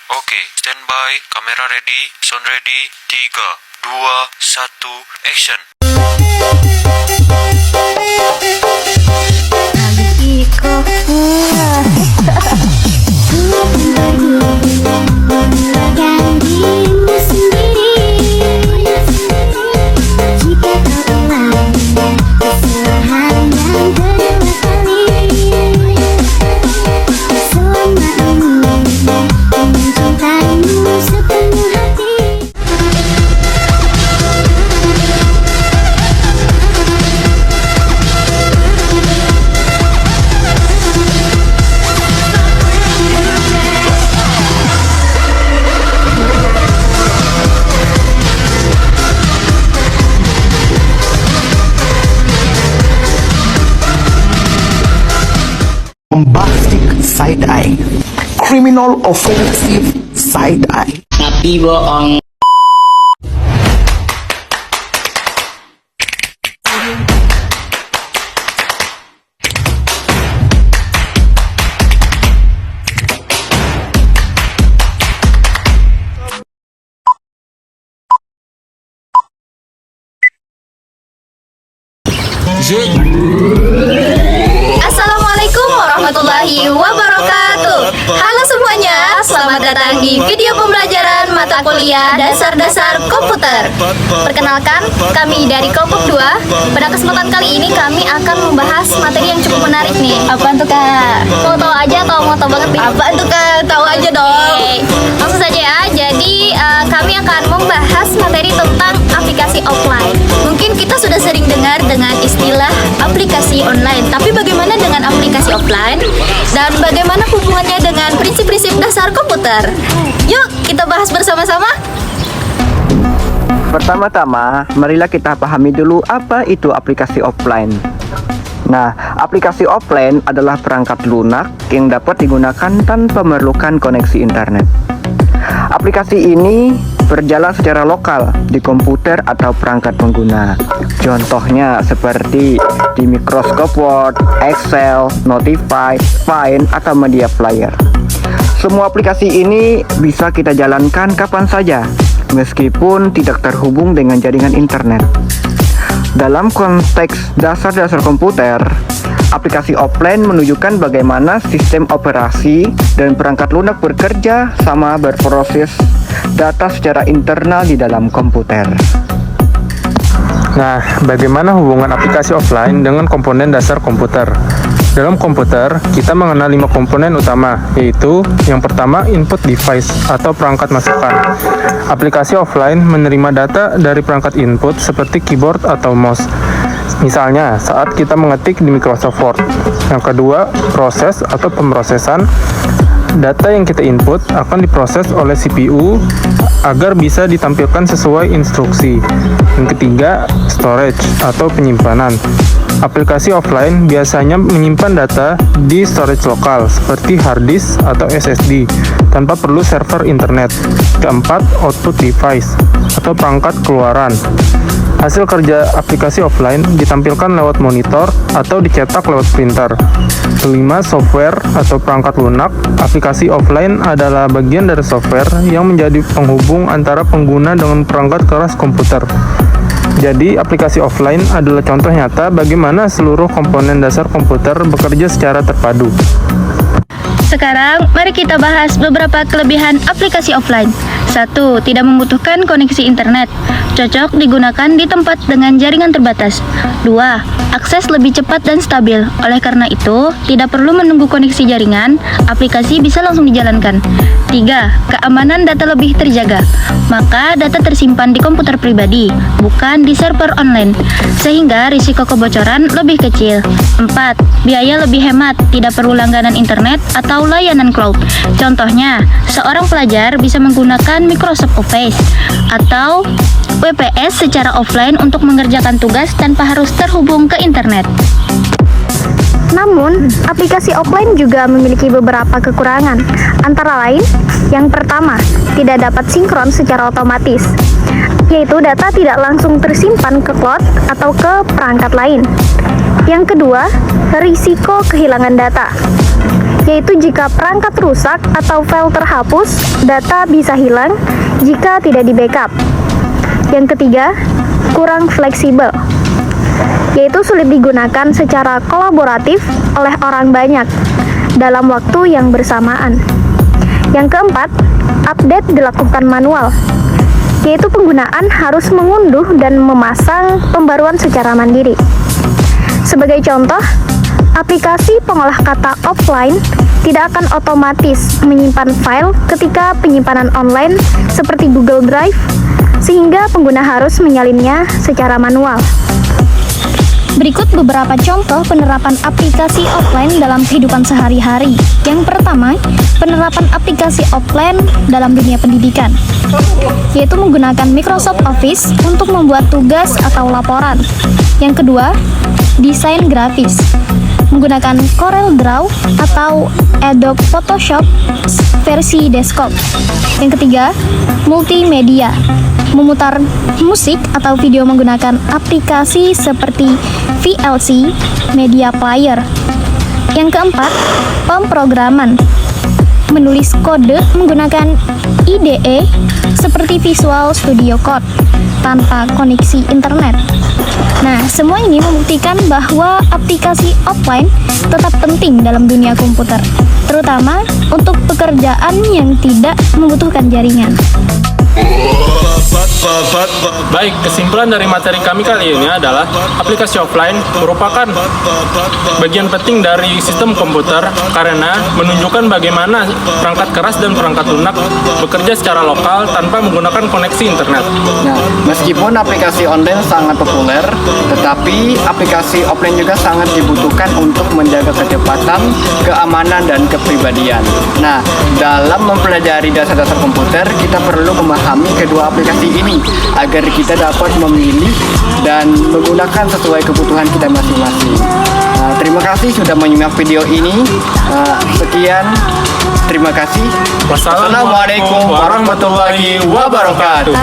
Oke, standby, kamera ready, sound ready, 3, 2, 1, action. Bombastic side-eye, criminal offensive side-eye. Tapi bohong. Assalamualaikum warahmatullahi wabarakatuh. Halo semuanya, selamat datang di video pembelajaran mata kuliah dasar-dasar komputer. Perkenalkan, kami dari kelompok 2. Pada kesempatan kali ini kami akan membahas materi yang cukup menarik nih. Apaan tuh Kak? Mau tahu aja atau mau tahu banget nih? Apaan tuh Kak? Tahu aja dong. Langsung saja ya. Jadi kami akan membahas materi tentang aplikasi offline. Mungkin kita sudah sering dengar dengan istilah aplikasi online, tapi bagaimana dengan aplikasi offline? Dan bagaimana hubungannya dengan prinsip-prinsip dasar komputer? Yuk, kita bahas bersama-sama. Pertama-tama, marilah kita pahami dulu apa itu aplikasi offline. Nah, aplikasi offline adalah perangkat lunak yang dapat digunakan tanpa memerlukan koneksi internet. Aplikasi ini berjalan secara lokal di komputer atau perangkat pengguna. Contohnya seperti di Microsoft Word, Excel, Notify, Find, atau Media Player. Semua aplikasi ini bisa kita jalankan kapan saja, meskipun tidak terhubung dengan jaringan internet. Dalam konteks dasar-dasar komputer, aplikasi offline menunjukkan bagaimana sistem operasi dan perangkat lunak bekerja sama berproses data secara internal di dalam komputer. Nah, bagaimana hubungan aplikasi offline dengan komponen dasar komputer? Dalam komputer, kita mengenal 5 komponen utama, yaitu yang pertama input device atau perangkat masukan. Aplikasi offline menerima data dari perangkat input seperti keyboard atau mouse. Misalnya, saat kita mengetik di Microsoft Word. Yang kedua, proses atau pemrosesan. Data yang kita input akan diproses oleh CPU agar bisa ditampilkan sesuai instruksi. Yang ketiga, storage atau penyimpanan. Aplikasi offline biasanya menyimpan data di storage lokal seperti hard disk atau SSD tanpa perlu server internet. Keempat, output device atau perangkat keluaran. Hasil kerja aplikasi offline ditampilkan lewat monitor atau dicetak lewat printer. Kelima, software atau perangkat lunak. Aplikasi offline adalah bagian dari software yang menjadi penghubung antara pengguna dengan perangkat keras komputer. Jadi, aplikasi offline adalah contoh nyata bagaimana seluruh komponen dasar komputer bekerja secara terpadu. Sekarang, mari kita bahas beberapa kelebihan aplikasi offline. 1. Tidak membutuhkan koneksi internet. Cocok digunakan di tempat dengan jaringan terbatas. 2. Akses lebih cepat dan stabil. Oleh karena itu, tidak perlu menunggu koneksi jaringan, aplikasi bisa langsung dijalankan. 3. Keamanan data lebih terjaga. Maka data tersimpan di komputer pribadi, bukan di server online, sehingga risiko kebocoran lebih kecil. 4. Biaya lebih hemat, tidak perlu langganan internet atau layanan cloud. Contohnya, seorang pelajar bisa menggunakan Microsoft Office atau WPS secara offline untuk mengerjakan tugas tanpa harus terhubung ke internet. Namun, aplikasi offline juga memiliki beberapa kekurangan. Antara lain, yang pertama, tidak dapat sinkron secara otomatis, yaitu data tidak langsung tersimpan ke cloud atau ke perangkat lain. Yang kedua, risiko kehilangan data. yaitu jika perangkat rusak atau file terhapus, data bisa hilang jika tidak di-backup. Yang ketiga, kurang fleksibel, yaitu sulit digunakan secara kolaboratif oleh orang banyak dalam waktu yang bersamaan. Yang keempat, update dilakukan manual, yaitu penggunaan harus mengunduh dan memasang pembaruan secara mandiri. Sebagai contoh, aplikasi pengolah kata offline tidak akan otomatis menyimpan file ketika penyimpanan online seperti Google Drive, sehingga pengguna harus menyalinnya secara manual. Berikut beberapa contoh penerapan aplikasi offline dalam kehidupan sehari-hari. Yang pertama, penerapan aplikasi offline dalam dunia pendidikan, yaitu menggunakan Microsoft Office untuk membuat tugas atau laporan. Yang kedua, desain grafis, menggunakan Corel Draw atau Adobe Photoshop versi desktop. Yang ketiga, multimedia, memutar musik atau video menggunakan aplikasi seperti VLC, Media Player. Yang keempat, pemrograman, menulis kode menggunakan IDE seperti Visual Studio Code tanpa koneksi internet. Nah, semua ini membuktikan bahwa aplikasi offline tetap penting dalam dunia komputer, terutama untuk pekerjaan yang tidak membutuhkan jaringan. Baik, kesimpulan dari materi kami kali ini adalah aplikasi offline merupakan bagian penting dari sistem komputer karena menunjukkan bagaimana perangkat keras dan perangkat lunak bekerja secara lokal tanpa menggunakan koneksi internet. Nah, meskipun aplikasi online sangat populer, tetapi aplikasi offline juga sangat dibutuhkan untuk menjaga kecepatan, keamanan, dan kepribadian. Nah, dalam mempelajari dasar-dasar komputer, kita perlu memahami kedua aplikasi ini agar kita dapat memilih dan menggunakan sesuai kebutuhan kita masing-masing. Terima kasih sudah menyimak video ini. Sekian, terima kasih. Wassalamualaikum warahmatullahi wabarakatuh.